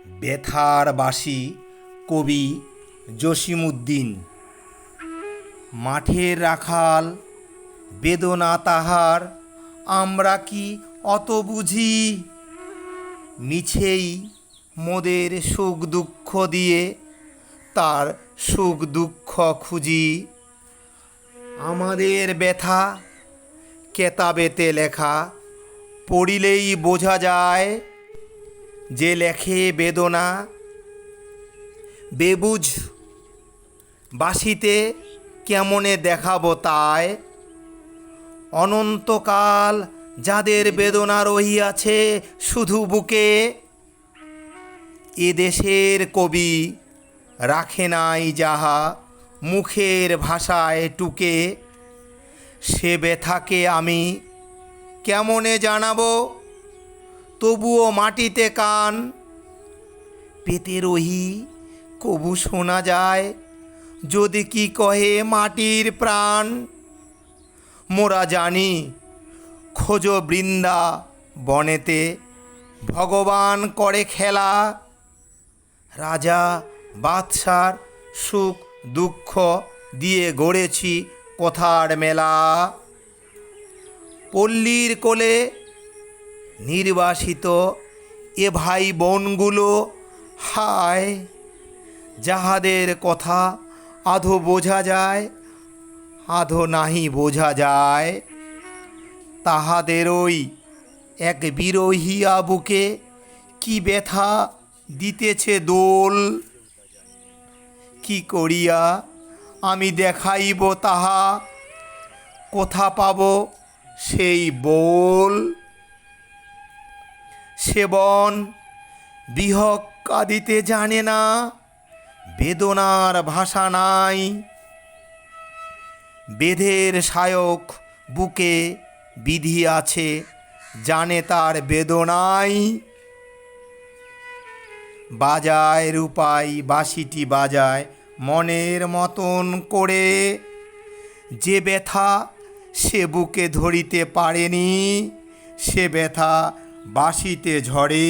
ব্যথার বাসি কবি জসিমউদ্দিন। মাঠের রাখাল বেদনা তাহার, আমরা কি অত বুঝি? মিছেই মোদের সুখ দুঃখ দিয়ে তার সুখ দুঃখ খুঁজি। আমাদের ব্যথা কেতাবেতে লেখা, পড়িলেই বোঝা যায়। যে লেখে বেদনা বেবুঝ বাসিতে কেমনে দেখাবো তাই। অনন্তকাল যাদের বেদনা রহিয়াছে শুধু বুকে, এ দেশের কবি রাখে নাই যাহা মুখের ভাষায় টুকে। সে ব্যথাকে আমি কেমনে জানাবো, তবুও মাটিতে কান পেতে রহি কবু শোনা যায় যদি কি কহে মাটির প্রাণ। মোরা জানি খোঁজ বৃন্দা বনেতে ভগবান করে খেলা, রাজা বাদশার সুখ দুঃখ দিয়ে গড়েছি কথার মেলা। পল্লীর কোলে নির্বাসিত এ ভাই বোনগুলো, হায় যাহাদের কথা আধো বোঝা যায় আধো নাহি বোঝা যায়। তাহাদেরই এক বিরহিয়া বুকে কি ব্যথা দিতেছে দোল। কি করিয়া আমি দেখাইব তাহা, কোথা পাব সেই বোল। সেবন বিহগ কাঁদিতে জানে না, বেদনার ভাষা নাই। বেদের সায়ক বুকে বিধি আছে, জানে তার বেদনাই। বাজায় রূপাই বাঁশিটি বাজায় মনের মতন করে, যে ব্যথা সে বুকে ধরিতে পারেনি সে ব্যথা বাঁশিতে ঝরে।